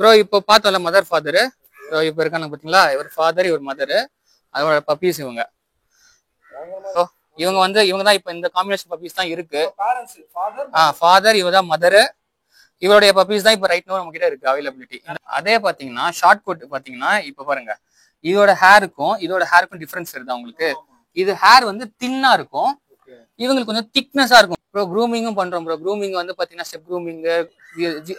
Bro இப்போ பார்த்தோம்ல mother father. இப்போ இருக்காங்க பார்த்தீங்களா, இவர் ஃபாதர் இவர் மதரு, அதோட பப்பீஸ் இவங்க. இவங்க தான் இப்போ இந்த காம்பினேஷன் பப்பீஸ் தான் இருக்கு. ஃபாதர் இவர் தான் மதரு, இவருடைய பப்பீஸ் தான் இப்போ ரைட் நோ நம்ம கிட்ட இருக்கு அவைலபிலிட்டி. அதே பாத்தீங்கன்னா ஷார்ட் கோட் பாத்தீங்கன்னா இப்ப பாருங்க, இதோட ஹேருக்கும் டிஃபரன்ஸ் இருக்குதா உங்களுக்கு? இது ஹேர் வந்து தின்னா இருக்கும், இவங்களுக்கு கொஞ்சம் திக்னஸா இருக்கும். ப்ரோ க்ரூமிங்கும் பண்றோம் ப்ரோ. க்ரூமிங் வந்து பாத்தீங்கன்னா ஸ்டெப் க்ரூமிங்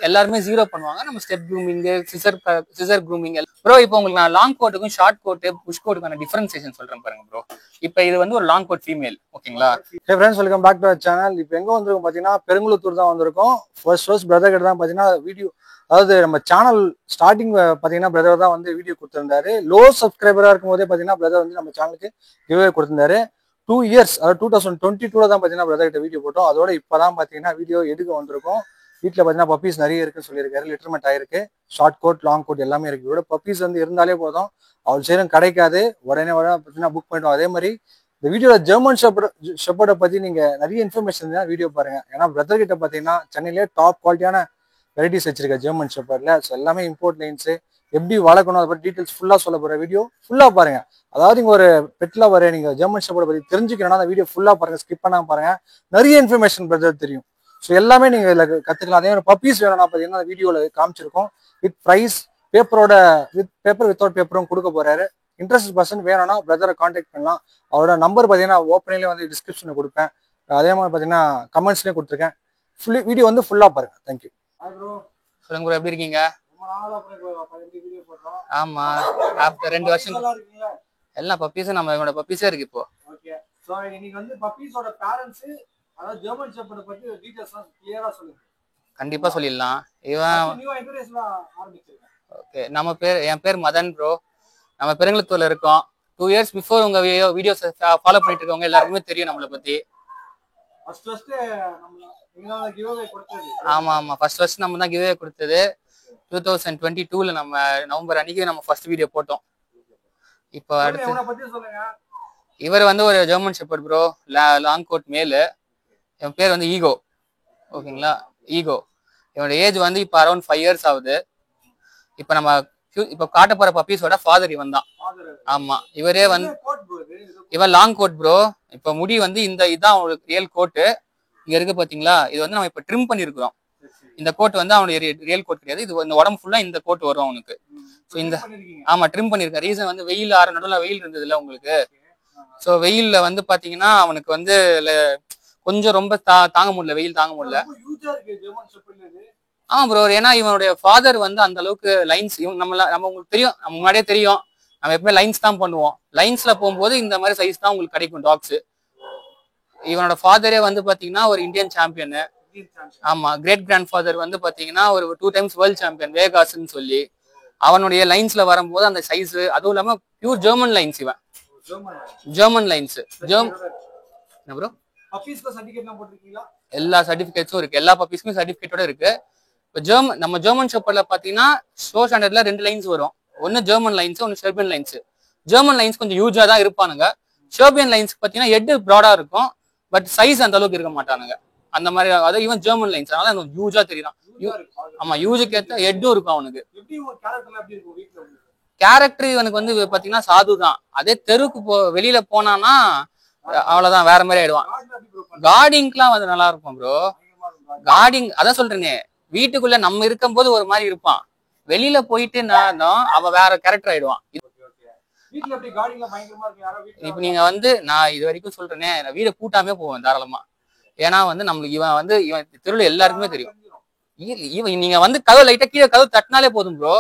எல்லாருமே 0 பண்ணுவாங்க, நம்ம step grooming, scissor grooming. Bro இப்போ உங்களுக்கு நான் லாங் கோட்டுக்கும் ஷார்ட் கோட்டு புஷ் கோட்டுக்கான டிஃபரன்சியேஷன் சொல்றேன் பாருங்க ப்ரோ. இப்போ இது வந்து ஒரு லாங் கோட் ஃபீமேல், ஓகேங்களா? Hey friends, welcome back to our channel. இப்போ எங்க வந்திருக்கோம் பாத்தீங்கன்னா பெருங்குளத்தூர் தான் வந்திருக்கோம். ஃபர்ஸ்ட் பிரதர் கிட்ட தான் பாத்தீங்கன்னா வீடியோ, அதாவது நம்ம சேனல் ஸ்டார்டிங் பாத்தீங்கன்னா பிரதர் தான் வந்து வீடியோ கொடுத்திருந்தாரு. லோ சப்ஸ்கிரைபரா இருக்கும் போதே பாத்தீங்கன்னா பிரதர் வந்து நம்ம சேனலுக்கு கிவ்வே கொடுத்திருந்தாரு. 2 years, அதாவது 2022 தான் பாத்தீங்கன்னா பிரதர் கிட்ட வீடியோ போட்டோம். அதோட இப்பதான் பாத்தீங்கன்னா வீடியோ எடுக்க வந்திருக்கோம். வீட்டுல பாத்தீங்கன்னா பப்பீஸ் நிறைய இருக்குன்னு சொல்லியிருக்காரு. லிட்டர்மெண்ட் ஆயிருக்கு, ஷார்ட் கோட் லாங் கோட் எல்லாமே இருக்கு. இதோட பப்பீஸ் வந்து இருந்தாலே போதும், அவள் சைடும் கிடைக்காது, உடனே பாத்தீங்கன்னா புக் பண்ணிட்டோம். அதே மாதிரி இந்த வீடியோல ஜெர்மன் ஷெப்பர்டை பத்தி நீங்க நிறைய இன்ஃபர்மேஷன் தான் வீடியோ பாருங்க. ஏன்னா பிரதர் கிட்ட பாத்தீங்கன்னா சென்னையிலே டாப் குவாலிட்டியான வெரைட்டிஸ் வச்சிருக்க ஜெர்மன் ஷெப்பர்ட்ல. ஸோ எல்லாமே இம்போர்ட் லைன்ஸ், எப்படி வளர்க்கணும், அதை பத்தி டீட்டெயில்ஸ் ஃபுல்லா சொல்ல போற வீடியோ ஃபுல்லா பாருங்க. அதாவது நீங்க ஒரு பெட்ல வர நீங்க ஜெர்மன் ஷெப்பர்டை பத்தி தெரிஞ்சுக்கணும்னா அந்த வீடியோ ஃபுல்லா பாருங்க, ஸ்கிப் பண்ணாம பாருங்க. நிறைய இன்ஃபர்மேஷன் பிரதர் தெரியும். ஸோ எல்லாமே நீங்க இதுல கத்துக்கலாம். அதே மாதிரி பப்பீஸ் வேணும்னா பாத்தீங்கன்னா வீடியோல காமிச்சிருக்கோம். வித் ப்ரைஸ், பேப்பரோட பேப்பர் வித்தவுட் பேப்பரும் கொடுக்க போறாரு. இன்ட்ரெஸ்ட் பர்சன் வேணும்னா பிரதரை கான்டாக்ட் பண்ணலாம். அவரோட நம்பர் பார்த்தீங்கன்னா ஓப்பனிலே வந்து டிஸ்கிரிப்ஷனில் கொடுப்பேன். அதே மாதிரி பார்த்தீங்கன்னா கமெண்ட்ஸ்லேயும் கொடுத்துருக்கேன். வீடியோ வந்து ஃபுல்லாக பாருங்க. தேங்க்யூ. சொல்லுங்க ப்ரோ, எப்படி இருக்கீங்க? ஆமா, ஆஃப்டர் 2 வருஷம் எல்லா பப்பீஸும் நம்ம இவனோட பப்பீஸே இருக்கு இப்போ. ஓகே, சோ இன்னைக்கு வந்து பப்பீஸோட பேரண்ட்ஸ், அதாவது ஜெர்மன் ஷெப்பர்ட் பத்தி டீடைல்ஸ்லாம் கிளியரா சொல்லுங்க. கண்டிப்பா சொல்லிடலாம். இவன் நியூவா இன்ட்ரோடக்ஷன் ஆரம்பிச்சிருக்கேன். ஓகே, என் பேர் மதன் ப்ரோ. நம்ம பெருங்குளத்தூர்ல இருக்கோம். 2 years பிஃபோர் உங்க வீடியோஸ் ஃபாலோ பண்ணிட்டு இருக்கவங்க எல்லாருக்குமே தெரியும் நம்மளை பத்தி. ஆமா ஆமா, ஃபர்ஸ்ட் நம்ம தான் கிவ்வே கொடுத்தது. 2022ல நம்ம நவம்பர் அன்னைக்கு நம்ம ஃபர்ஸ்ட் வீடியோ போட்டோம். இப்போ அடுத்து இவர் வந்து ஒரு German shepherd bro, long coat மேலு. என் பேர் வந்து ஈகோ, ஓகேங்களா? ஈகோ. இவனோட ஏஜ் வந்து இப்போ அரௌண்ட் 5 years ஆகுது. இப்போ நம்ம காட்ட போற பப்பீஸோட ஃபாதர் இவன் தான். ஆமா, இவரே வந்து இவன் லாங் கோட் ப்ரோ. இப்போ முடி வந்து இதான் அவனுக்கு ரியல் கோட்டு. இங்க இருக்கு பாத்தீங்களா, இது வந்து நம்ம இப்ப ட்ரிம் பண்ணிருக்கிறோம். இந்த கோட் வந்து அவனுடைய ரியல் கோட் கிடையாது. இது இந்த உடம்பு ஃபுல்லா இந்த கோட் வரும் அவனுக்கு. ஸோ இந்த ஆமா ட்ரிம் பண்ணிருக்கேன். ரீசன் வந்து வெயில் நடுவில் வெயில் இருந்தது இல்ல உங்களுக்கு. ஸோ வெயில்ல வந்து பாத்தீங்கன்னா அவனுக்கு வந்து கொஞ்சம் ரொம்ப தாங்க முடியல, வெயில் தாங்க முடியல. ஆமா ப்ரோ, ஏன்னா இவனுடைய ஃபாதர் வந்து அந்த அளவுக்கு லைன்ஸ் நம்ம உங்களுக்கு தெரியும், நம்ம முன்னாடியே தெரியும், நம்ம எப்பவுமே லைன்ஸ் தான் பண்ணுவோம். லைன்ஸ்ல போகும்போது இந்த மாதிரி சைஸ் தான் உங்களுக்கு கிடைக்கும் டாக்ஸ். இவனோட ஃபாதரே வந்து பாத்தீங்கன்னா ஒரு இந்தியன் சாம்பியன். ஆமா, கிரேட் கிராண்ட் ஃபாதர் வந்து பாத்தீங்கன்னா ஒரு 2 times வேர்ல்ட் சாம்பியன் வேகாஸ்ன்னு சொல்லி. அவனுடைய லைன்ஸ்ல வரும்போது அந்த சைஸ், அதுவும் இல்லாம பியூர் ஜெர்மன் லைன்ஸ். இவன் ஜெர்மன் லைன்ஸ். என்ன ப்ரோ, எல்லா சர்டிபிகேட்ஸும் இருக்கு, எல்லா பப்பீஸ்க்கும் சர்டிபிகேட்டோட இருக்கு. இப்போ நம்ம ஜெர்மன் ஷெப்பர்ட்ல பாத்தீங்கன்னா ஷோ ஸ்டாண்டர்ட்ல 2 லைன்ஸ் வரும். ஒன்னு ஜெர்மன் லைன்ஸ், ஒன்னு ஷெர்பியன் லைன்ஸ். ஜெர்மன் லைன்ஸ் கொஞ்சம் ஹியூஜா தான் இருப்பானுங்க. ஷெர்பியன் லைன்ஸ் பாத்தீங்கன்னா ஹெட் ப்ராடா இருக்கும், பட் சைஸ் அந்த அளவுக்கு இருக்க மாட்டானுங்க. அந்த மாதிரி அதாவது இவன் ஜெர்மன் லைன்ஸ், அதனால ஹியூஜா தெரியும். ஆமா, ஹியூஜுக்கு ஏற்ற ஹெட்டும் இருக்கும் அவனுக்கு. கேரக்டர் இவனுக்கு வந்து பாத்தீங்கன்னா சாது தான். அதே தெருக்கு வெளியில போனான்னா அவ்வளவுதான், வேற மாதிரி ஆயிடுவான். கார்டிங்லாம் வந்து நல்லா இருக்கும் ப்ரோ. கார்டிங் அதான் சொல்றேனே, வீட்டுக்குள்ள நம்ம இருக்கும் போது ஒரு மாதிரி இருப்பான், வெளியில போயிட்டு அவன் வேற கேரக்டர் ஆயிடுவான். இப்ப நீங்க வந்து நான் இது வரைக்கும் சொல்றேனே, நான் வீட பூட்டாமே போவேன் தாராளமா. ஏன்னா வந்து நம்மளுக்கு இவன் தெருவில் எல்லாருக்குமே தெரியும். இவன் நீங்க வந்து கதவு லைட்டா கீழே கதவு தட்டினாலே போதும் ப்ரோ,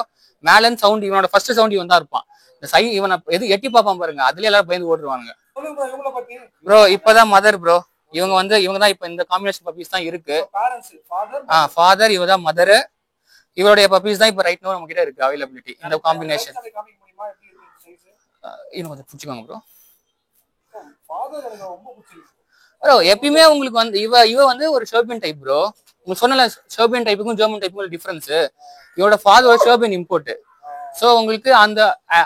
மேல சவுண்ட், இவனோட ஃபர்ஸ்ட் சவுண்ட் இவன் தான் இருப்பான். இந்த இவனை எட்டி பார்ப்பான் பாருங்க, அதுல எல்லாரும் பயந்து ஓடுவானுங்க ப்ரோ. இப்பதான் மதர் ப்ரோ. இவங்க தான் இப்ப இந்த காம்பினேஷன் பப்பீஸ் தான் இருக்கு. ஃபாதர் இவ தான் மதரு, இவருடைய பப்பீஸ் தான் இப்ப ரைட் நோ நம்ம கிட்ட இருக்கு அவைலபிலிட்டி. இந்த காம்பினேஷன் இன்னும் கொஞ்சம் பிடிச்சிக்கோங்க ப்ரோ. ப்ரோ எப்பயுமே உங்களுக்கு வந்து இவ வந்து ஒரு ஷெர்பியன் டைப் ப்ரோ. உங்களுக்கு சொன்னல, ஷெர்பியன் டைப்புக்கும் ஜெர்மன் டைப்புக்கும் டிஃபரன்ஸ். இவரோட ஃபாதர் ஷெர்பியன் இம்போர்ட். ஸோ உங்களுக்கு அந்த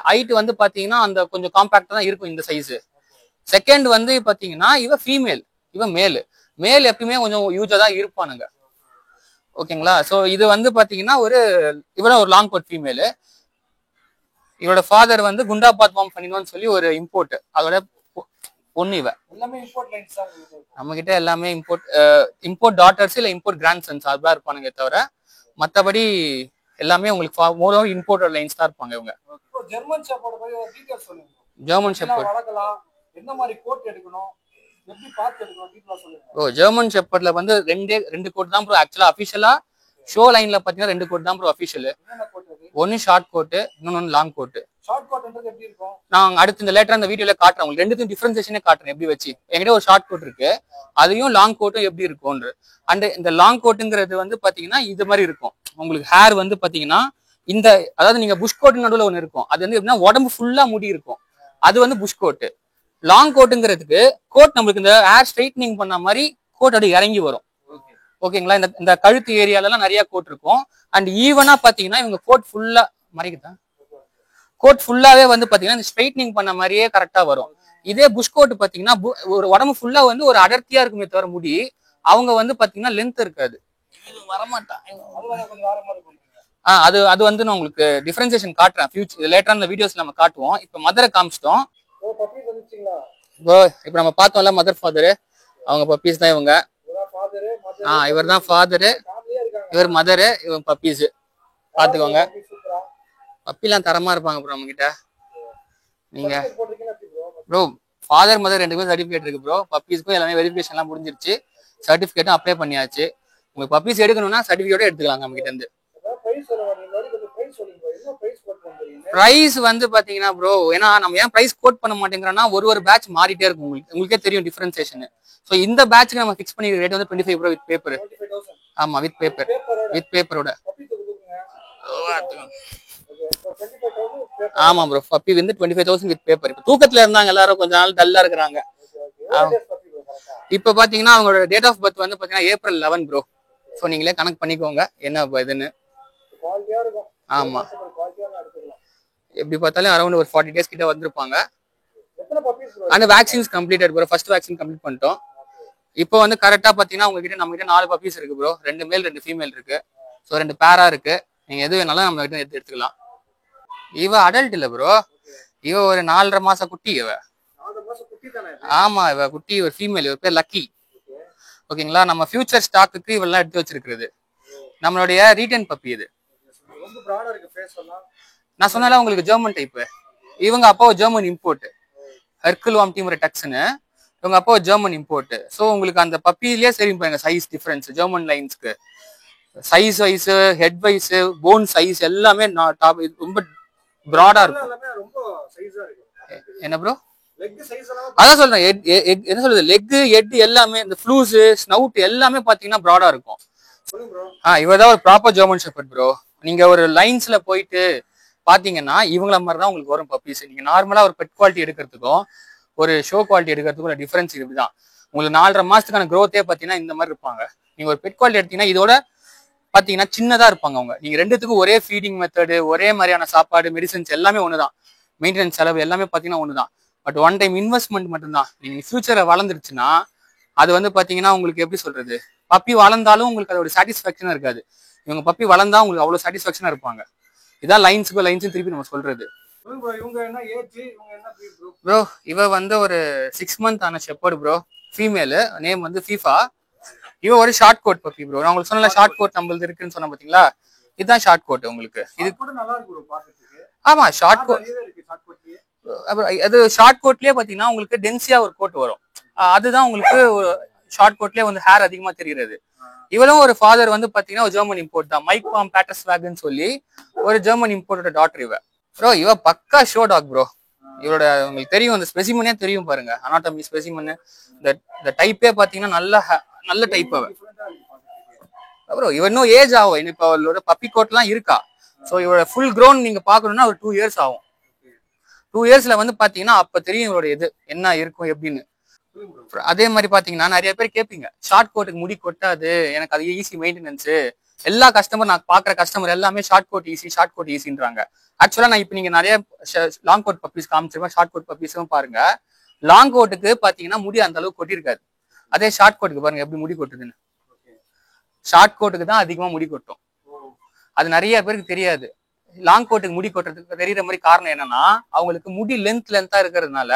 ஹைட் வந்து பாத்தீங்கன்னா அந்த கொஞ்சம் காம்பாக்டா தான் இருக்கும் இந்த சைஸ். செகண்ட் வந்து பாத்தீங்கன்னா இவ ஃபீமேல், இவ மேல். மேல் எப்பயுமே கொஞ்சம் யூஜா தான் இருப்பானுங்க. ஓகேங்களா. ஸோ இது வந்து பாத்தீங்கன்னா இவர ஒரு லாங் கோட் ஃபீமேலு. இவரோட ஃபாதர் வந்து குண்டாபாத் பாம் பண்ணினோன்னு சொல்லி ஒரு இம்போர்ட், அதோட பொண்ணு இவ. எல்லாமே இம்போர்ட் லைன்ஸ் தான் நம்ம கிட்ட எல்லாமே இம்போர்ட் டாட்டர்ஸ் இல்ல இம்போர்ட் கிராண்ட் சன்ஸ் அதுதான் இருப்பானுங்க தவிர மற்றபடி எல்லாமே உங்களுக்கு மோர் இம்போர்ட் லைன்ஸ் தான் இருப்பாங்க இவங்க. ஜெர்மன் ஷெப்பர்ட் பத்தி ஒரு டீடைல்ஸ் சொல்லுங்க. ஜெர்மன் ஷெப்பர்ட் வளர்க்கலாம், என்ன மாதிரி கோட் எடுக்கணும், எப்படி பார்த்து எடுக்கணும், டீடைலா சொல்லுங்க. ஓ, ஜெர்மன் ஷெப்பர்ட்ல வந்து ரெண்டு கோட் தான் ப்ரோ ஆக்சுவலா. அஃபிஷியலா ஷோ லைன்ல பாத்தீங்கன்னா 2 கோட் தான் ப்ரோ அஃபிஷியல். ஒன்னு ஷார்ட் கோட், இன்னொன்னு லாங் கோட். ஷார்ட் கோட்ன்றது எப்படி இருக்கும் நான் அடுத்து இந்த லேட்டரா இந்த வீடியோல காட்டுறேன் உங்களுக்கு. ரெண்டுத்தையும் டிஃபரன்சியேஷனே காட்டுறேன் எப்படி வச்சு. என்கிட்ட ஒரு ஷார்ட் கோட் இருக்கு, அதையும் லாங் கோட்டும் எப்படி இருக்கும்ன்ற. அண்ட் இந்த லாங் கோட்டுங்கிறது வந்து பாத்தீங்கன்னா இது மாதிரி இருக்கும். உங்களுக்கு ஹேர் வந்து பாத்தீங்கன்னா இந்த அதாவது நீங்க புஷ் கோட் நடுவில் ஒன்று இருக்கும், அது வந்து எப்படின்னா உடம்பு ஃபுல்லா முடி இருக்கும், அது வந்து புஷ் கோட்டு. லாங் கோட்டுங்கிறதுக்கு கோட் நம்மளுக்கு இந்த ஹேர் ஸ்ட்ரைட்னிங் பண்ண மாதிரி கோட் அப்படி இறங்கி வரும். ஓகேங்களா. இந்த கழுத்து ஏரியாலலாம் நிறைய கோட் இருக்கும். அண்ட் ஈவனா பாத்தீங்கன்னா இவங்க கோட் ஃபுல்லா மறைக்குதான், கோட் ஃபுல்லாவே வந்து பாத்தீங்கன்னா இந்த ஸ்ட்ரைட்னிங் பண்ண மாதிரியே கரெக்டா வரும். இதே புஷ் கோட் பாத்தீங்கன்னா ஒரு உடம்பு ஃபுல்லா வந்து ஒரு அடர்த்தியா இருக்குமே தவிர முடி அவங்க வந்து பாத்தீங்கன்னா லென்த் இருக்காது. வரமாட்டான். அது வந்து நான் உங்களுக்கு டிஃபரன்சியேஷன் காட்டுறேன் ஃபியூச்சர் லேட்டரா இந்த வீடியோஸ்ல நம்ம காட்டுவோம். இப்ப மதரை காமிச்சிட்டோம். இப்ப நம்ம பார்த்தோம்ல மதர் ஃபாதரு, அவங்க பப்பீஸ் தான் இவங்க. இவர் தான் ஃபாதரு, இவர் மதரு, இவங்க பப்பீஸ். பாத்துக்கோங்க, பப்பிலாம் தரமா இருப்பாங்க ப்ரோ நம்ம கிட்ட. நீங்க ப்ரோ ஃபாதர் மதர் 2 பேரும் சர்டிபிகேட் இருக்கு ப்ரோ. பப்பீஸ்க்கும் எல்லாமே வெரிஃபிகேஷன் எல்லாம் முடிஞ்சிருச்சு, சர்டிபிகேட்டும் அப்ளை பண்ணியாச்சு. உங்களுக்கு பப்பீஸ் எடுக்கணும்னா சர்டிபிகேட்டோட எடுத்துக்கலாம் நம்ம கிட்ட இருந்து. பிரைஸ் வந்து பாத்தீங்கன்னா ப்ரோ, ஏன்னா நம்ம ஏன் பிரைஸ் கோட் பண்ண மாட்டேங்கிறோம்னா ஒரு பேட்ச் மாறிட்டே இருக்கும். உங்களுக்கே தெரியும் டிஃபரன்சியேஷன். ஸோ இந்த பேட்ச்க்கு நம்ம ஃபிக்ஸ் பண்ணி ரேட் வந்து 25 ப்ரோ வித் பேப்பர். ஆமா வித் பேப்பரோட. ஆமா ப்ரோ, பப்பி வந்து 25,000 வித் பேப்பர். இப்ப தூக்கத்துல இருந்தாங்க எல்லாரும், கொஞ்ச நாள் டல்லா இருக்கிறாங்க. இப்ப பாத்தீங்கன்னா அவங்களோட டேட் ஆஃப் பர்த் வந்து பாத்தீங்கன்னா April 11 ப்ரோ. ஸோ நீங்களே கனெக்ட் பண்ணிக்கோங்க என்ன இதுன்னு. ஆமா, எப்படி பார்த்தாலும் அரௌண்ட் ஒரு 40 days கிட்ட வந்திருப்பாங்க. ஆனா vaccines completed bro. First vaccine complete பண்ணிட்டோம். இப்போ வந்து கரெக்டா பாத்தீங்கன்னா உங்ககிட்ட நம்ம கிட்ட 4 பப்பீஸ் இருக்கு ப்ரோ. 2 மேல் 2 ஃபீமேல் இருக்கு. ஸோ 2 பேரா இருக்கு. நீங்க எது வேணாலும் நம்ம கிட்ட எடுத்துக்கலாம். இவ அடல்ட் இல்ல ப்ரோ, இவ ஒரு 4.5 மாச குட்டி. இவ ஆமா, இவ குட்டி, ஒரு ஃபீமேல். இவ பேர் லக்கி. ஓகேங்களா. நம்ம ஃபியூச்சர் ஸ்டாக்குக்கு இவெல்லாம் எடுத்து வச்சிருக்கிறது. நம்மளுடைய ரீட்டன் பப்பி இது. நான் சொன்னால உங்களுக்கு ஜெர்மன் டைப். இவங்க அப்பா ஜெர்மன் இம்போர்ட், ஹெர்குல்வாம் டீம் டக்ஸ்னு. இவங்க அப்பா ஜெர்மன் இம்போர்ட். ஸோ உங்களுக்கு அந்த பப்பிலேயே சரி பாருங்க சைஸ் டிஃபரன்ஸ். ஜெர்மன் லைன்ஸ்க்கு size wise, head wise, bone size எல்லாமே ரொம்ப பிராடா இருக்கும். என்ன ப்ரோ அதான் சொல்றேன், என்ன சொல்றது, லெக் ஹெட் எல்லாமே, இந்த ஃப்ளூஸ் ஸ்னவுட் எல்லாமே பாத்தீங்கன்னா பிராடா இருக்கும். இவதான் ஒரு ப்ராப்பர் ஜெர்மன் ஷெப்பர்ட் ப்ரோ. நீங்க ஒரு லைன்ஸ்ல போயிட்டு பாத்தீங்கன்னா இவங்கள மாதிரி தான் உங்களுக்கு வரும் பப்பீஸ். நீங்க நார்மலா ஒரு பெட் குவாலிட்டி எடுக்கிறதுக்கும் ஒரு ஷோ குவாலிட்டி எடுக்கிறதுக்கும் ஒரு டிஃபரன்ஸ் இதுதான். உங்களுக்கு 4.5 மாசத்துக்கான க்ரோத்தே பாத்தீங்கன்னா இந்த மாதிரி இருப்பாங்க. நீங்க ஒரு பெட் குவாலிட்டி எடுத்தீங்கன்னா இதோட பாத்தீங்கன்னா சின்னதா இருப்பாங்க அவங்க. நீங்க ரெண்டுத்துக்கும் ஒரே ஃபீடிங் மெத்தடு, ஒரே மாதிரியான சாப்பாடு, மெடிசன்ஸ் எல்லாமே ஒண்ணுதான். மெயின்டெனன்ஸ் செலவு எல்லாமே பாத்தீங்கன்னா ஒண்ணுதான். பட் ஒன் டைம் இன்வெஸ்ட்மெண்ட் மட்டும்தான். நீங்க ஃபியூச்சரை வளர்ந்துருச்சுன்னா அது வந்து பாத்தீங்கன்னா உங்களுக்கு எப்படி சொல்றது, பப்பி வளர்ந்தாலும் உங்களுக்கு அதோட சாட்டிஸ்ஃபேக்ஷனா இருக்காது. இவங்க பப்பி வளர்ந்தா உங்களுக்கு அவ்வளவு சாட்டிஸ்ஃபேக்ஷனா இருப்பாங்க. இதான் லைன்ஸும் திருப்பி நம்ம சொல்றது. ப்ரோ இவ வந்து ஒரு 6 மந்த் ஆன ஷெப்பர்ட் ப்ரோ. ஃபீமேல், நேம் வந்து ஃபீஃபா. இவ ஒரு ஷார்ட் கோட் பப்பி ப்ரோ. நான் உங்களுக்கு சொன்னல ஷார்ட் கோட் நம்மளுக்கு இருக்குன்னு சொன்ன பாத்தீங்களா, இதுதான் ஷார்ட் கோட் உங்களுக்கு. இது கூட நல்லா இருக்கு ப்ரோ பாக்கிறதுக்கு. ஆமா ஷார்ட் கோட். அது ஷார்ட் கோட்லயே பாத்தீங்கன்னா உங்களுக்கு டென்சியா ஒரு கோட் வரும். அதுதான் உங்களுக்கு ஷார்ட் கோட்லயே வந்து ஹேர் அதிகமா தெரியுது. இவளும் ஒரு ஃபாதர் வந்து பாத்தீங்கன்னா ஒரு ஜெர்மன் இம்போர்ட் தான், மைக் பாம் பேட்டர்ஸ்வாகன் சொல்லி ஒரு ஜெர்மன் இம்போர்ட்டோட டாட்டர் இவ. ப்ரோ இவ பக்கா ஷோ டாக் ப்ரோ. இவரோட உங்களுக்கு தெரியும், இந்த ஸ்பெசிமனே தெரியும் பாருங்க, அனாட்டமி ஸ்பெசிமன். இந்த டைப்பே பாத்தீங்கன்னா நல்ல டைப் அவ ப்ரோ. இவ இன்னும் ஏஜ் ஆகும். இப்ப அவளோட பப்பி கோட்லாம் இருக்கா. ஸோ இவரோட ஃபுல் க்ரோன் நீங்க பாக்கணும்னா ஒரு 2 years ஆகும். 2 yearsல வந்து பாத்தீங்கன்னா அப்ப தெரியும் இவரோட இது என்ன இருக்கும் எப்படின்னு. அதே மாதிரி பாத்தீங்கன்னா நிறைய பேர் கேட்பீங்க, ஷார்ட் கோட்டுக்கு முடி கொட்டாது, எனக்கு அது ஈஸி மெயின்டெனன்ஸ். எல்லா கஸ்டமர் நான் பாக்குற கஸ்டமர் எல்லாமே ஷார்ட் கோட் ஈஸின்றாங்க. ஆக்சுவலா நான் இப்ப நீங்க நிறைய லாங் கோட் பப்பீஸ் காமிச்சிருப்பேன், ஷார்ட் கோட் பப்பீஸும் பாருங்க. லாங் கோட்டுக்கு பாத்தீங்கன்னா முடி அந்த அளவுக்கு கொட்டிருக்காது. அதே ஷார்ட் கோட்டுக்கு பாருங்க எப்படி முடி கொட்டுதுன்னு. ஷார்ட் கோட்டுக்கு தான் அதிகமா முடி கொட்டும். அது நிறைய பேருக்கு தெரியாது. லாங் கோட்டுக்கு முடி கொட்டுறதுக்கு தெரியற மாதிரி காரணம் என்னன்னா, அவங்களுக்கு முடி லென்த்தா இருக்கிறதுனால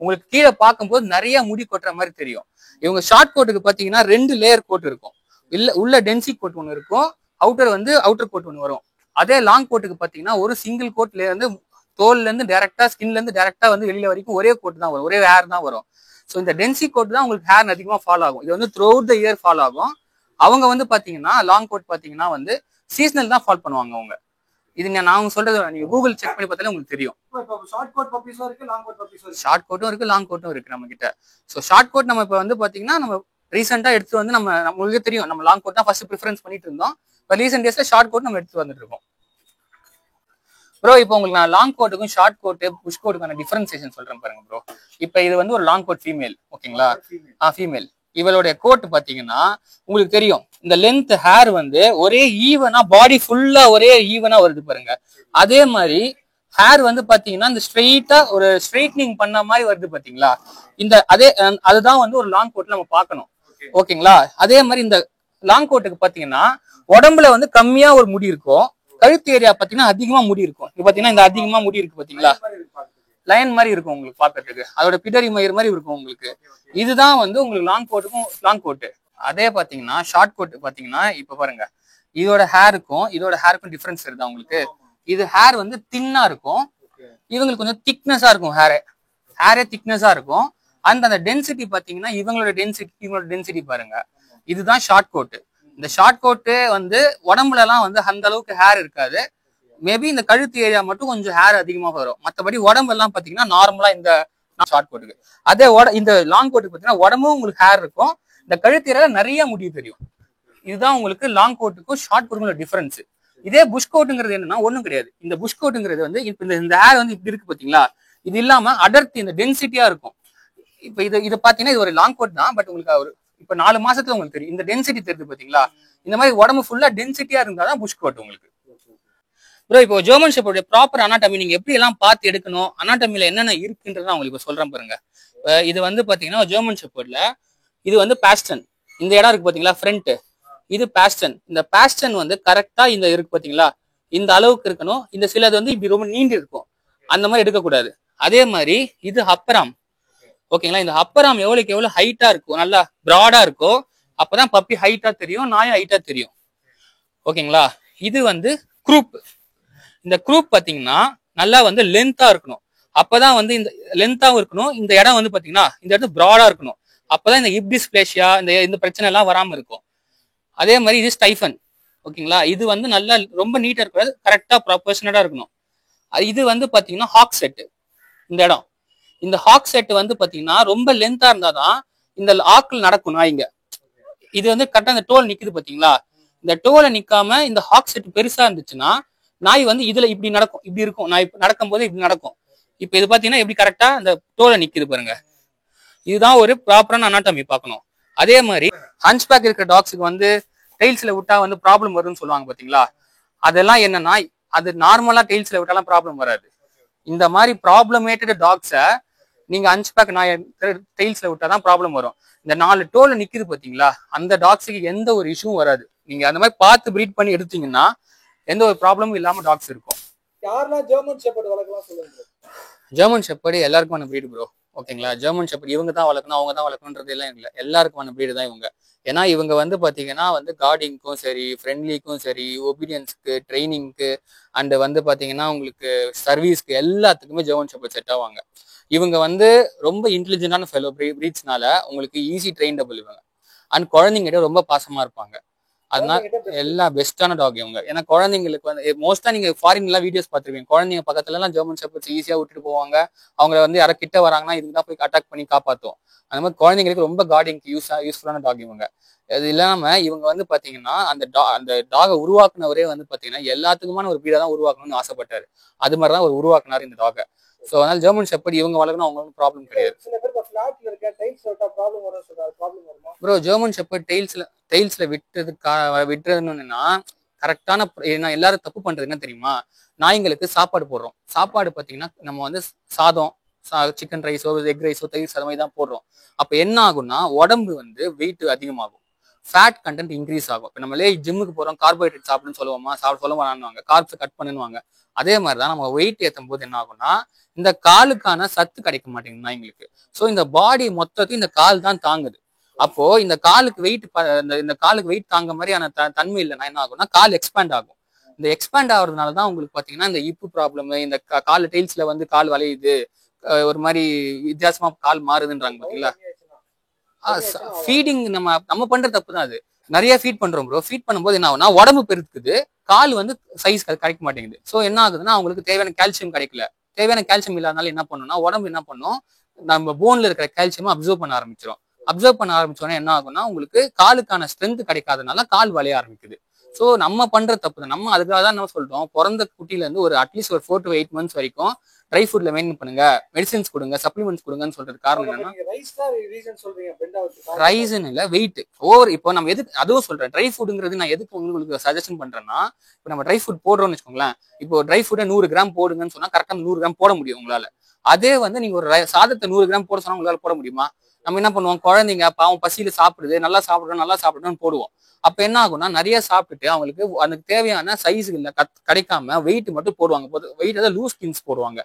உங்களுக்கு கீழே பார்க்கும்போது நிறைய முடி கொட்டுற மாதிரி தெரியும். இவங்க ஷார்ட் கோட்டுக்கு பாத்தீங்கன்னா 2 லேயர் கோட் இருக்கும். உள்ள டென்சி கோட் ஒன்று இருக்கும், அவுட்டர் கோட் ஒன்று வரும். அதே லாங் கோட்டுக்கு பாத்தீங்கன்னா ஒரு சிங்கிள் கோட்ல இருந்து தோல்ல இருந்து டைரக்டா ஸ்கின்ல இருந்து டைரக்டா வந்து வெளியில வரைக்கும் ஒரே கோட் தான் வரும், ஒரே ஹேர் தான் வரும். ஸோ இந்த டென்சி கோட் தான் உங்களுக்கு ஹேர் அதிகமா ஃபால் ஆகும். இது வந்து through out the year fall ஆகும். அவங்க வந்து பாத்தீங்கன்னா லாங் கோட் பாத்தீங்கன்னா வந்து சீசனல் தான் ஃபால் பண்ணுவாங்க அவங்க. இது நான் சொல்றது நீங்க கூகுள் செக் பண்ணி பார்த்தாலே உங்களுக்கு தெரியும். ஷார்ட் கோட் பப்பீஸும் இருக்கு, லாங் கோட் பப்பீஸும் இருக்கு. ஷார்ட் கோட்டும் இருக்கு, லாங் கோட்டும் இருக்கு நம்ம கிட்ட. ஸோ ஷார்ட் கோட் நம்ம இப்போ வந்து பாத்தீங்கன்னா நம்ம ரீசெண்டா எடுத்து வந்து நம்மளுக்கே தெரியும், நம்ம லாங் கோட் தான் ஃபர்ஸ்ட் ப்ரிஃபரன்ஸ் பண்ணிட்டு இருந்தோம். இப்போ ரீசெண்ட் டேஸ்ல ஷார்ட் கோட் நம்ம எடுத்து வந்துட்டு இருக்கோம். ப்ரோ இப்போ உங்களுக்கு நான் லாங் கோட்டுக்கும் ஷார்ட் கோட்டு புஷ் கோட்டுக்கான டிஃபரன்சியேஷன் சொல்றேன் பாருங்க ப்ரோ. இப்போ இது வந்து ஒரு லாங் கோட் ஃபீமேல், ஓகேங்களா? ஃபீமேல். இவளுடைய கோட் பாத்தீங்கன்னா உங்களுக்கு தெரியும், இந்த லென்த் ஹேர் வந்து ஒரே ஈவனா பாடி ஃபுல்லா ஒரே ஈவனா வருது பாருங்க. அதே மாதிரி ஹேர் வந்து பாத்தீங்கன்னா இந்த ஸ்ட்ரெயிட்டா ஒரு ஸ்ட்ரைட்னிங் பண்ண மாதிரி வருது பாத்தீங்களா? அதுதான் வந்து ஒரு லாங் கோட்ல நம்ம பார்க்கணும், ஓகேங்களா? அதே மாதிரி இந்த லாங் கோட்டுக்கு பாத்தீங்கன்னா உடம்புல வந்து கம்மியா ஒரு முடி இருக்கும், கழுத்து ஏரியா பாத்தீங்கன்னா அதிகமா முடி இருக்கும். இது பாத்தீங்கன்னா இந்த அதிகமா முடி இருக்கு பாத்தீங்களா, லைன் மாதிரி இருக்கும் உங்களுக்கு பாக்குறதுக்கு, அதோட பிடரி மயிர் மாதிரி இருக்கும் உங்களுக்கு. இதுதான் வந்து உங்களுக்கு லாங் கோட்டுக்கும் லாங் கோட்டு. அதே பாத்தீங்கன்னா ஷார்ட் கோட்டு பாத்தீங்கன்னா இப்ப பாருங்க, இதோட ஹேருக்கும் டிஃபரன்ஸ் இருக்குதா உங்களுக்கு? இது ஹேர் வந்து தின்னா இருக்கும், இவங்களுக்கு கொஞ்சம் திக்னஸா இருக்கும். ஹேரே திக்னஸா இருக்கும். அந்த டென்சிட்டி பாத்தீங்கன்னா இவங்களோட டென்சிட்டி பாருங்க. இதுதான் ஷார்ட் கோட்டு. இந்த ஷார்ட் கோட்டு வந்து உடம்புல எல்லாம் வந்து அந்த அளவுக்கு ஹேர் இருக்காது. மேபி இந்த கழுத்து ஏரியா மட்டும் கொஞ்சம் ஹேர் அதிகமாக வரும். மற்றபடி உடம்பு எல்லாம் பாத்தீங்கன்னா நார்மலா இந்த ஷார்ட் கோட்டுக்கு. அதே இந்த லாங் கோட்டுக்கு பாத்தீங்கன்னா உடம்பும் உங்களுக்கு ஹேர் இருக்கும், இந்த கழுத்து ஏரியால நிறைய முடி தெரியும். இதுதான் உங்களுக்கு லாங் கோட்டுக்கும் ஷார்ட் கோட்டுக்கும் டிஃபரன்ஸ். இதே புஷ் கோட்டுங்கிறது என்னன்னா ஒண்ணும் கிடையாது. இந்த புஷ் கோட்டுங்கிறது வந்து இப்ப இந்த ஹேர் வந்து இப்படி இருக்கு பாத்தீங்களா, இது இல்லாம அடர்த்தி இந்த டென்சிட்டியா இருக்கும். இப்ப இது பாத்தீங்கன்னா இது ஒரு லாங் கோட் தான், பட் உங்களுக்கு ஒரு இப்ப 4 மாசத்துல உங்களுக்கு தெரியும் இந்த டென்சிட்டி தெரியுது பாத்தீங்களா. இந்த மாதிரி உடம்பு ஃபுல்லா டென்சிட்டியா இருந்தாதான் புஷ் கோட் உங்களுக்கு. ப்ரோ இப்போ ஜெர்மன் ஷெப்பர்டுடைய ப்ராப்பர் அனாட்டமி நீங்க எப்படி எல்லாம் பார்த்து எடுக்கணும், அனாட்டமில என்னென்ன இருக்குன்றத உங்களுக்கு சொல்றேன் பாருங்க. இது வந்து பாத்தீங்கன்னா ஜெர்மன் ஷெப்பர்ட்ல இது வந்து பாஸ்டன், இந்த இடம் இருக்கு பாத்தீங்களா ஃப்ரண்ட், இது பாஸ்டன். இந்த பாஸ்டன் வந்து கரெக்டா இந்த இருக்கு பாத்தீங்களா, இந்த அளவுக்கு இருக்கணும். இந்த சிலது வந்து இப்படி ரொம்ப நீண்டு இருக்கும், அந்த மாதிரி எடுக்கக்கூடாது. அதே மாதிரி இது அப்பராம், ஓகேங்களா? இந்த அப்பராம் எவ்வளவு ஹைட்டா இருக்கும், நல்லா பிராடா இருக்கும், அப்பதான் பப்பி ஹைட்டா தெரியும், நாயும் ஹைட்டா தெரியும், ஓகேங்களா? இது வந்து க்ரூப். இந்த க்ரூப் பாத்தீங்கன்னா நல்லா வந்து லென்த்தா இருக்கணும், அப்பதான் வந்து இந்த லென்த்தாவும் இருக்கணும். இந்த இடம் வந்து பாத்தீங்கன்னா இந்த இடத்துல பிராடா இருக்கணும், அப்பதான் இந்த ஹிப் டிஸ்பிளேசியா இந்த பிரச்சனை எல்லாம் வராம இருக்கும். அதே மாதிரி இது ஸ்டைஃபன், ஓகேங்களா? இது வந்து நல்லா ரொம்ப நீட்டா இருக்கக்கூடாது, கரெக்டா ப்ரொபோர்ஷனலா இருக்கணும். இது வந்து பாத்தீங்கன்னா ஹாக் செட். இந்த ஹாக் செட் வந்து பாத்தீங்கன்னா ரொம்ப லென்த்தா இருந்தாதான் இந்த ஆக்கில் நடக்கும் நாய்ங்க. இது வந்து கரெக்டா இந்த டோல் நிக்குது பாத்தீங்களா, இந்த டோலை நிக்காம இந்த ஹாக் செட் பெருசா இருந்துச்சுன்னா நாய் வந்து இதுல இப்படி நடக்கும், இப்படி இருக்கும், நாய் நடக்கும் போது இப்படி நடக்கும். இப்ப இது பாத்தீங்கன்னா எப்படி கரெக்டா இந்த டோலை நிக்குது பாருங்க. இதுதான் ஒரு ப்ராப்பரான அனாட்டமி பார்க்கணும். அதே மாதிரி ஹன்ச்பேக் இருக்கிற டாக்ஸுக்கு வந்து டெய்ல்ஸ்ல விட்டா வந்து ப்ராப்ளம் வரும்னு சொல்லுவாங்க பாத்தீங்களா, அதெல்லாம் என்னன்னா அது நார்மலா டெய்ல்ஸ்ல விட்டாலாம் ப்ராப்ளம் வராது. இந்த மாதிரி ப்ராப்ளமேட்டட் டாக்ஸை நீங்க ஹன்ச்பேக் நாய் டெய்ல்ஸ்ல விட்டாதான் ப்ராப்ளம் வரும். இந்த 4 டோல நிக்குது பாத்தீங்களா, அந்த டாக்ஸுக்கு எந்த ஒரு இஷ்யூவும் வராது. நீங்க அந்த மாதிரி பார்த்து ப்ரீட் பண்ணி எடுத்தீங்கன்னா எந்த ஒரு ப்ராப்ளமும் இல்லாம டாக்ஸ் இருக்கும். யாரெல்லாம் ஜெர்மன் ஷெப்பர்ட் வளர்க்கலாம் சொல்லுங்க? ஜெர்மன் ஷெப்பர்டு எல்லாருக்குமான ப்ரீடு ப்ரோ, ஓகேங்களா? ஜெர்மன் ஷெப்பர்ட் இவங்க தான் வளர்க்கணும், அவங்க தான் வளர்க்கணுன்றது எல்லாம் இல்லை, எல்லாருக்குமான ப்ரீடு தான் இவங்க. ஏன்னா இவங்க வந்து பாத்தீங்கன்னா வந்து கார்டிங்க்கும் சரி, ஃப்ரெண்ட்லிக்கும் சரி, ஒபீடியன்ஸ்க்கு, ட்ரைனிங்க்கு அண்ட் வந்து பாத்தீங்கன்னா உங்களுக்கு சர்வீஸ்க்கு எல்லாத்துக்குமே ஜெர்மன் ஷெப்பர்ட் செட் ஆவாங்க. இவங்க வந்து ரொம்ப இன்டெலிஜென்டான ஃபெலோ ப்ரீட்ஸ்னால உங்களுக்கு ஈஸி ட்ரெயின்டபிள் இவங்க. அண்ட் குழந்தைங்கிட்ட ரொம்ப பாசமா இருப்பாங்க. அதனால எல்லாம் பெஸ்டான டாக் இவங்க. ஏன்னா குழந்தைங்களுக்கு வந்து மோஸ்டா நீங்க ஃபாரின்லாம் வீடியோஸ் பார்த்துருப்பீங்க, குழந்தைங்க பக்கத்துல எல்லாம் ஜெர்மன் ஷெப்பர்ட்ஸ் ஈஸியா விட்டுட்டு போவாங்க. அவங்களை வந்து யாரை கிட்ட வராங்கன்னா இதுக்கு தான் போய் அட்டாக் பண்ணி காப்பாற்றும். அந்த மாதிரி குழந்தைங்களுக்கு ரொம்ப கார்டிங்க்கு யூஸ்ஃபுல்லான டாக் இவங்க. அது இல்லாம இவங்க வந்து பாத்தீங்கன்னா அந்த டாகை உருவாக்குனவரே வந்து பாத்தீங்கன்னா எல்லாத்துக்குமான ஒரு பீடா தான் உருவாக்கணும்னு ஆசைப்பட்டாரு. அது மாதிரிதான் அவர் உருவாக்குனாரு இந்த டாகை. ஸோ அதனால ஜெர்மன் ஷெப்பர்ட் இவங்க வளர்க்கணும், அவங்களுக்கு ப்ராப்ளம் கிடையாது. ப்ரோ ஜெர்மன் ஷெப்பர்ட் டெய்ல்ஸ்ல விட்டுறதுன்னா கரெக்டான, எல்லாரும் தப்பு பண்றது என்ன தெரியுமா, நாய்ங்களுக்கு சாப்பாடு போடுறோம். சாப்பாடு பாத்தீங்கன்னா நம்ம வந்து சாதம், சிக்கன் ரைஸோ எக் ரைஸோ தயிர் சாதம் தான் போடுறோம். அப்ப என்ன ஆகும்னா உடம்பு வந்து வெயிட் அதிகமாகும், ஃபேட் கண்டென்ட் இன்க்ரீஸ் ஆகும். இப்போ நம்மளே ஜிம்முக்கு போறோம், கார்போஹைட்ரேட் சாப்பிடுன்னு சொல்லுவோமா, சொல்ல வேணாம்னுவாங்க, கார்ப்ஸை கட் பண்ணுவாங்க. அதே மாதிரி தான் நம்ம வெயிட் ஏற்றும் போது என்ன ஆகும்னா இந்த காலுக்கான சத்து கிடைக்க மாட்டேங்குதுன்னா எங்களுக்கு. ஸோ இந்த பாடி மொத்தத்தையும் இந்த கால் தான் தாங்குது. அப்போ இந்த காலுக்கு வெயிட் இந்த காலுக்கு வெயிட் தாங்க மாதிரியான தன்மை இல்லைன்னா என்ன ஆகும்னா கால் எக்ஸ்பேண்ட் ஆகும். இந்த எக்ஸ்பேண்ட் ஆகுறதுனால தான் உங்களுக்கு பார்த்தீங்கன்னா இந்த இப்பு ப்ராப்ளம், இந்த கால் டெயில்ஸ்ல வந்து கால் வளையுது, ஒரு மாதிரி வித்தியாசமா கால் மாறுதுன்றாங்க பாத்தீங்களா. ஃபீடிங் நம்ம நம்ம பண்ற தப்பு தான் அது. நிறைய ஃபீட் பண்றோம் ப்ரோ. ஃபீட் பண்ணும்போது என்ன ஆகும்னா உடம்பு பெருக்குது, கால் வந்து சைஸ் கிடைக்க மாட்டேங்குது. ஸோ என்ன ஆகுதுன்னா அவங்களுக்கு தேவையான கால்சியம் கிடைக்கல. தேவையான கால்சியம் இல்லாதனால என்ன பண்ணும்னா உடம்பு என்ன பண்ணும், நம்ம போன்ல இருக்கிற கால்சியம் அப்சர்வ் பண்ண ஆரம்பிச்சிடும். அப்சர்வ் பண்ண ஆரம்பிச்சோன்னா என்ன ஆகும்னா உங்களுக்கு காலுக்கான ஸ்ட்ரென்த் கிடைக்காதனால கால் வளைய ஆரம்பிக்குது. ஸோ நம்ம பண்ற தப்பு தான். நம்ம அதுக்காக தான் என்ன சொல்றோம், பிறந்த குட்டில இருந்து ஒரு அட்லீஸ்ட் ஒரு 4 to 8 months வரைக்கும் ட்ரை ஃபுட்ல மெயின்டைன் பண்ணுங்க, மெடிசின்ஸ் கொடுங்க, சப்ளிமெண்ட்ஸ் கொடுங்கன்னு சொல்றது காரணம் என்னன்னா ரைஸ்ன்னு இல்ல வெயிட் ஓவர். இப்போ நம்ம எதுக்கு அதுவும் சொல்றேன், ட்ரை ஃபுட்ங்கிறது நான் எதுக்கு உங்களுக்கு சஜஷன் பண்றேன்னா, இப்போ நம்ம ட்ரை ஃபுட் போடுறோம்னு வச்சுக்கோங்களேன், இப்போ ட்ரை ஃபுட்டை 100 கிராம் போடுங்கன்னு சொன்னா கரெக்டா 100 கிராம் போட முடியும் உங்களால. அதே வந்து நீங்க ஒரு சாதத்தை 100 கிராம் போட சொன்னா உங்களால போட முடியுமா? நம்ம என்ன பண்ணுவோம், குழந்தைங்க பாவம் பசியில சாப்பிடுது, நல்லா சாப்பிடுறோம்னு போடுவோம். அப்ப என்ன ஆகும்னா நிறைய சாப்பிட்டுட்டு அவங்களுக்கு அதுக்கு தேவையான சைஸ் இல்ல கிடைக்காம வெயிட் மட்டும் போடுவாங்க. வெயிட் ஏதாவது லூஸ் ஸ்கின்ஸ் போடுவாங்க.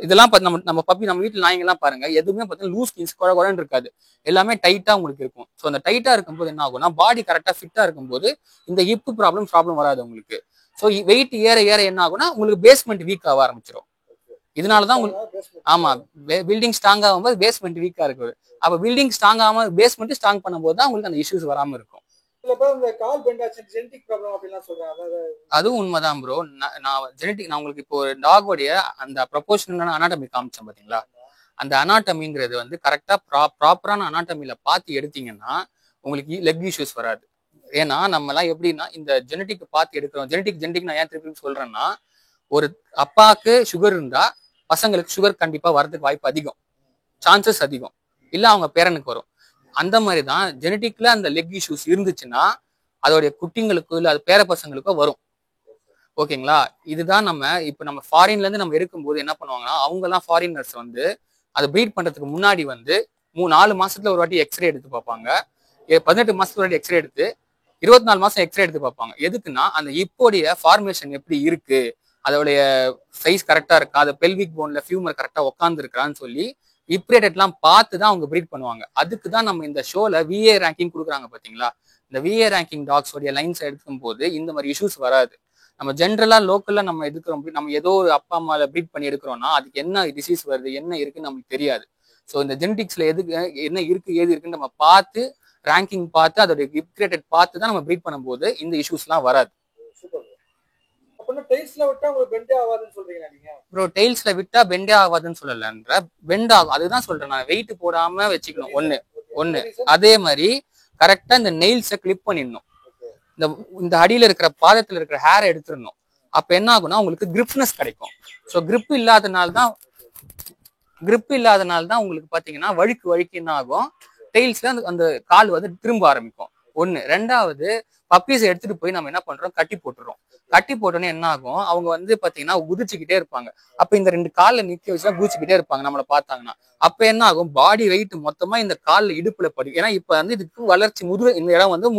இதெல்லாம் நம்ம பப்பி நம்ம வீட்டுல நாய்ங்கெல்லாம் பாருங்க, எதுவுமே பார்த்தீங்கன்னா லூஸ் ஸ்கின்ஸ் குழன்னு இருக்காது, எல்லாமே டைட்டா உங்களுக்கு இருக்கும். ஸோ அந்த டைட்டா இருக்கும்போது என்ன ஆகும்னா பாடி கரெக்டா ஃபிட்டா இருக்கும்போது இந்த ஹிப் ப்ராப்ளம் வராது உங்களுக்கு. ஸோ வெயிட் ஏற ஏற என்ன ஆகும்னா உங்களுக்கு பேஸ்மெண்ட் வீக் ஆக ஆரம்பிச்சிடும். இதனாலதான் உங்களுக்கு ஆமா பில்டிங் ஸ்ட்ராங் ஆகும்போது பேஸ்மெண்ட் வீக்கா இருக்குது. அப்ப பில்டிங் ஸ்ட்ராங் ஆகாம பேஸ்மெண்ட் ஸ்ட்ராங் பண்ணும்போது தான் உங்களுக்கு அந்த இஷ்யூஸ் வராம இருக்கும். அதுவும் உண்மைதான் ப்ரோ. நான் ஜெனடிக் நான் உங்களுக்கு இப்போ டாகோடைய அந்த ப்ரொபோஷனலான அனாட்டமி காமிச்சேன் பாத்தீங்களா, அந்த அனாட்டமிங்கிறது வந்து கரெக்டா ப்ராப்பரான அனாட்டமில பார்த்து எடுத்தீங்கன்னா உங்களுக்கு லெக் இஷ்யூஸ் வராது. ஏன்னா நம்ம எல்லாம் எப்படின்னா இந்த ஜெனடிக் பார்த்து எடுக்கிறோம். ஜெனடிக் நான் ஏன் திருப்பி சொல்றேன்னா, ஒரு அப்பாவுக்கு சுகர் இருந்தா பசங்களுக்கு சுகர் கண்டிப்பா வரதுக்கு வாய்ப்பு அதிகம், சான்சஸ் அதிகம், இல்ல அவங்க பேரனுக்கு வரும். அந்த மாதிரி தான் ஜெனடிக்ல அந்த லெக் இஷ்யூஸ் இருந்துச்சுன்னா அதோடைய குட்டிங்களுக்கோ இல்ல அது பேர பசங்களுக்கோ வரும். ஓகேங்களா. இதுதான் நம்ம ஃபாரின்ல இருந்து நம்ம இருக்கும்போது என்ன பண்ணுவாங்கன்னா அவங்க எல்லாம் ஃபாரினர்ஸ் வந்து அதை ப்ரீட் பண்றதுக்கு முன்னாடி வந்து 4 மாசத்துல ஒரு வாட்டி எக்ஸ்ரே எடுத்து பார்ப்பாங்க, 18 மாசத்துல ஒரு வாட்டி எக்ஸ்ரே எடுத்து 24 மாசம் எக்ஸ்ரே எடுத்து பார்ப்பாங்க. எதுக்குன்னா அந்த இப்போடைய ஃபார்மேஷன் எப்படி இருக்கு, அதோடைய சைஸ் கரெக்டா இருக்கா, அது பெல்விக் போன்ல ஃபியூமர் கரெக்டா உட்காந்து இருக்கான்னு சொல்லி இப்ரேட்டட்லாம் பார்த்து தான் அவங்க ப்ரீட் பண்ணுவாங்க. அதுக்கு தான் நம்ம இந்த ஷோல விஏ ரேங்கிங் கொடுக்குறாங்க பாத்தீங்களா. இந்த விஏ ரேங்கிங் டாக்ஸ் உடைய லைன்ஸ் எடுக்கும் போது இந்த மாதிரி இஷ்யூஸ் வராது. நம்ம ஜென்ரலா லோக்கல்ல நம்ம எடுக்கிறோம், நம்ம ஏதோ ஒரு அப்பா அம்மால ப்ரீட் பண்ணி எடுக்கிறோம்னா அதுக்கு என்ன டிசீஸ் வருது என்ன இருக்குன்னு நமக்கு தெரியாது. ஸோ இந்த ஜெனடிக்ஸ்ல எதுக்கு என்ன இருக்கு ஏது இருக்குன்னு நம்ம பார்த்து ரேங்கிங் பார்த்து அதோட இப்ரேட்டட் பார்த்து தான் நம்ம ப்ரீட் பண்ணும்போது இந்த இஷ்யூஸ்லாம் வராது. ப்ரோ டெய்ல்ஸ்ல விட்டா பெண்டே ஆகாதுன்னு சொல்லலன்ற, பெண்ட் ஆகும். அதுதான் சொல்றேன் நான், வெயிட் போடாம வச்சுக்கணும் ஒண்ணு. அதே மாதிரி கரெக்டா இந்த நெயில்ஸை கிளிப் பண்ணிடணும். இந்த அடியில இருக்கிற பாதத்துல இருக்கிற ஹேரை எடுத்துடணும். அப்ப என்ன ஆகும்னா உங்களுக்கு கிரிப்னஸ் கிடைக்கும். ஸோ கிரிப் இல்லாதனால்தான் உங்களுக்கு பாத்தீங்கன்னா வழுக்கு என்ன ஆகும், டெய்ல்ஸ்ல அந்த கால் வந்து திரும்ப ஆரம்பிக்கும். ஒண்ணு. ரெண்டாவது பப்பீஸை எடுத்துட்டு போய் நம்ம என்ன பண்றோம், கட்டி போட்டோன்னே என்ன ஆகும், அவங்க வந்து பாத்தீங்கன்னா குதிச்சுக்கிட்டே இருப்பாங்க. அப்ப இந்த 2 கால்ல நிக்க வச்சுதான் குதிச்சுக்கிட்டே இருப்பாங்க நம்மள பார்த்தாங்கன்னா. அப்ப என்ன ஆகும், பாடி வெயிட் மொத்தமா இந்த கால்ல இடுப்புல படும். ஏன்னா இப்ப வந்து இதுக்கு வளர்ச்சி இந்த இடம் வந்து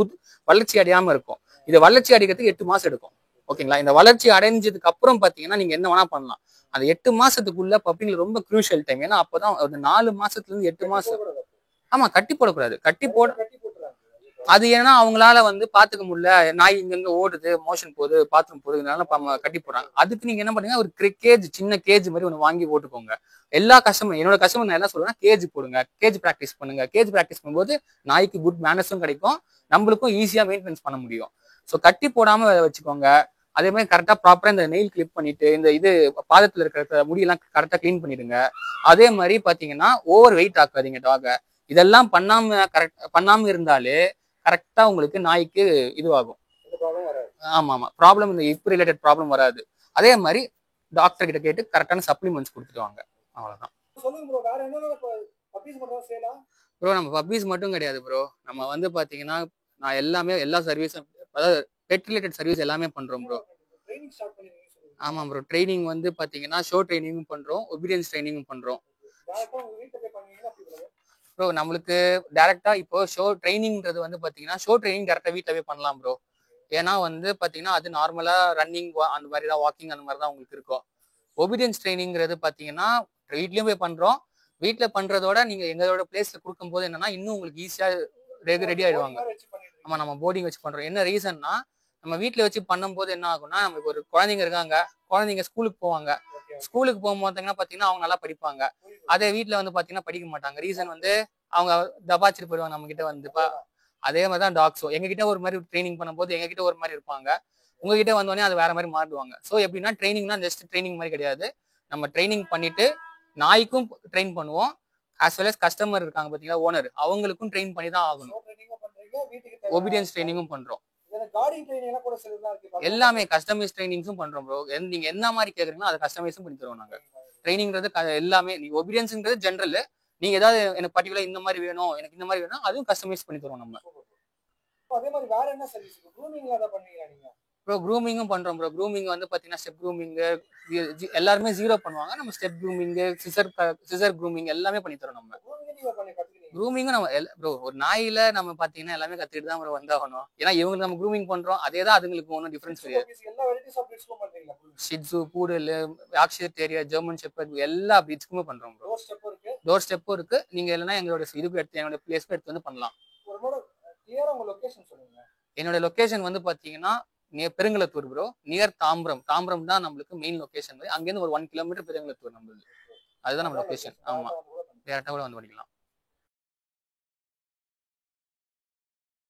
வளர்ச்சி அடையாம இருக்கும். இதை வளர்ச்சி அடைக்கிறதுக்கு 8 மாசம் எடுக்கும். ஓகேங்களா. இந்த வளர்ச்சி அடைஞ்சதுக்கு அப்புறம் பாத்தீங்கன்னா நீங்க என்ன வேணா பண்ணலாம். அந்த 8 மாசத்துக்குள்ள பப்பிங்களுக்கு ரொம்ப குரூஷியல் டைம். ஏன்னா அப்பதான் ஒரு 4 மாசத்துல இருந்து 8 மாசம். ஆமா கட்டி போடக்கூடாது. அது ஏன்னா அவங்களால வந்து பாத்துக்க முடியல, நாய் இங்க ஓடுது, மோஷன் போகுது, பாத்ரூம் போகுது, இதனால கட்டி போடுறாங்க. அதுக்கு நீங்க என்ன பண்ணுங்க, ஒரு சின்ன கேஜ் மாதிரி ஒண்ணு வாங்கி போட்டுக்கோங்க. எல்லா கஸ்டமர் என்னோட கஸ்டமர் நான் என்ன சொல்றேன்னா கேஜ் போடுங்க, கேஜ் பிராக்டிஸ் பண்ணுங்க. கேஜ் பிராக்டிஸ் பண்ணும்போது நாய்க்கு குட் மேனர்ஸும் கிடைக்கும், நம்மளுக்கும் ஈஸியா மெயின்டெனன்ஸ் பண்ண முடியும். ஸோ கட்டி போடாம வச்சுக்கோங்க. அதே மாதிரி கரெக்டா ப்ராப்பரா இந்த நெயில் கிளிப் பண்ணிட்டு இந்த பாதத்துல இருக்கிற முடியெல்லாம் கரெக்டா கிளீன் பண்ணிடுங்க. அதே மாதிரி பாத்தீங்கன்னா ஓவர் வெயிட் ஆக்காதீங்க டாக. இதெல்லாம் பண்ணாம இருந்தாலே கரெக்டா உங்களுக்கு நாய்க்கு இதுவாகும். ஆமா ப்ராப்ளம், இந்த ஹிப் ரிலேட்டட் ப்ராப்ளம் வராது. அதே மாதிரி டாக்டர் கிட்ட கேட்டு கரெக்டான சப்ளிமெண்ட்ஸ் கொடுத்துட்டு வாங்க. அவ்வளவுதான் ப்ரோ. நம்ம பப்பீஸ் மட்டும் கிடையாது ப்ரோ, நம்ம வந்து பாத்தீங்கன்னா நான் எல்லா சர்வீஸும், அதாவது பெட் ரிலேட்டட் சர்வீஸ் எல்லாமே பண்றோம் ப்ரோ. ஆமா ப்ரோ. ட்ரைனிங் வந்து பாத்தீங்கன்னா ஷோ ட்ரைனிங்கும் பண்றோம், ஒபீடியன்ஸ் ட்ரைனிங்கும் பண்றோம். ப்ரோ நம்மளுக்கு டேரக்டா இப்போ ஷோ ட்ரைனிங்ன்றது வந்து பாத்தீங்கன்னா ஷோ ட்ரைனிங் டேரக்டா வீட்ல போய் பண்ணலாம் ப்ரோ. ஏன்னா வந்து பாத்தீங்கன்னா அது நார்மலா ரன்னிங் அந்த மாதிரி தான், வாக்கிங் அந்த மாதிரி தான் உங்களுக்கு இருக்கும். ஒபீடியன்ஸ் ட்ரைனிங்கிறது பாத்தீங்கன்னா வீட்லயும் போய் பண்றோம். வீட்ல பண்றதோட நீங்க எங்களோட பிளேஸ்ல கொடுக்கும்போது என்னன்னா இன்னும் உங்களுக்கு ஈஸியா ரெடி ஆயிடுவாங்க. ஆமா, நம்ம போர்டிங் வச்சு பண்றோம். என்ன ரீசன்னா நம்ம வீட்ல வச்சு பண்ணும்போது என்ன ஆகும்னா, நமக்கு ஒரு குழந்தைங்க இருக்காங்க, குழந்தைங்க ஸ்கூலுக்கு போவாங்க. ஸ்கூலுக்கு போகும்போது பாத்தீங்கன்னா அவங்க நல்லா படிப்பாங்க. அதே வீட்ல வந்து பாத்தீங்கன்னா படிக்க மாட்டாங்க. ரீசன் வந்து அவங்க தபாச்சிட்டு போயிடுவாங்க நம்ம கிட்ட வந்து. அதே மாதிரி தான் டாக்ஸும் எங்ககிட்ட ஒரு மாதிரி ட்ரைனிங் பண்ணும்போது எங்ககிட்ட ஒரு மாதிரி இருப்பாங்க, உங்ககிட்ட வந்தோடனே அது வேற மாதிரி மாறுவாங்க. ஸோ எப்படின்னா ட்ரைனிங்னா ஜஸ்ட் ட்ரைனிங் மாதிரி கிடையாது. நம்ம ட்ரைனிங் பண்ணிட்டு நாய்க்கும் ட்ரெயின் பண்ணுவோம், ஆஸ் வெல் அஸ் கஸ்டமர் இருக்காங்க பாத்தீங்களா, ஓனர், அவங்களுக்கும் ட்ரெயின் பண்ணி தான் ஆகணும். ஒபீடியன்ஸ் ட்ரைனிங்கும் பண்றோம். எல்லாமே கஸ்டமைஸ் ட்ரைனிங்ஸும் பண்றோம் ப்ரோ. நீங்க என்ன மாதிரி கேக்குறீங்களோ அதை கஸ்டமைஸும் பண்ணி தருவோம் நாங்க. ட்ரைனிங்கிறது எல்லாமே, நீ ஒபீடியன்ஸ்ன்றது ஜென்ரல், நீங்க ஏதாவது எனக்கு பர்டிகுலர் இந்த மாதிரி வேணும், எனக்கு இந்த மாதிரி வேணும், அதுவும் கஸ்டமைஸ் பண்ணி தருவோம் நம்ம. அதே மாதிரி வேற என்ன சர்வீஸ் க்ரூமிங்ல அத பண்ணுவீங்க நீங்க? ப்ரோ க்ரூமிங்கும் பண்றோம் ப்ரோ. க்ரூமிங் வந்து பாத்தீங்கன்னா ஸ்டெப் க்ரூமிங் எல்லாருமே 0 பண்ணுவாங்க, நம்ம ஸ்டெப் க்ரூமிங், சிசர் க்ரூமிங் எல்லாமே பண்ணி தரோம் நம்ம. க்ரூமிங்கும் நம்ம ப்ரோ ஒரு நாயில நம்ம பாத்தீங்கன்னா எல்லாமே கத்துக்கிட்டு தான் ப்ரோ வந்தாகணும். ஏன்னா இவங்களுக்கு நம்ம க்ரூமிங் பண்றோம், அதே தான் அதுங்களுக்கு ஒன்றும் டிஃபரன்ஸ் கிடையாது. Shih tzu, poodle, Yorkshire terrier, German shepherd எல்லா பிரீட்ஸ்க்குமே பண்றோம் ப்ரோ. டோர் ஸ்டெப்பும் இருக்கு. நீங்க இல்லைன்னா எங்களோட இதுக்கு எடுத்து என்னோட பிளேஸ்க்கு எடுத்து வந்து பண்ணலாம். என்னோட லொகேஷன் வந்து பாத்தீங்கன்னா பெருங்களத்தூர் ப்ரோ, நியர் தாம்பரம். தாம்பரம் தான் நம்மளுக்கு மெயின் லொகேஷன். அங்கேருந்து ஒரு 1 கிலோமீட்டர் பெருங்களத்தூர் நம்மளுக்கு. அதுதான் நம்ம லொகேஷன். ஆமா, டேரக்டா கூட வந்து பண்ணிக்கலாம்.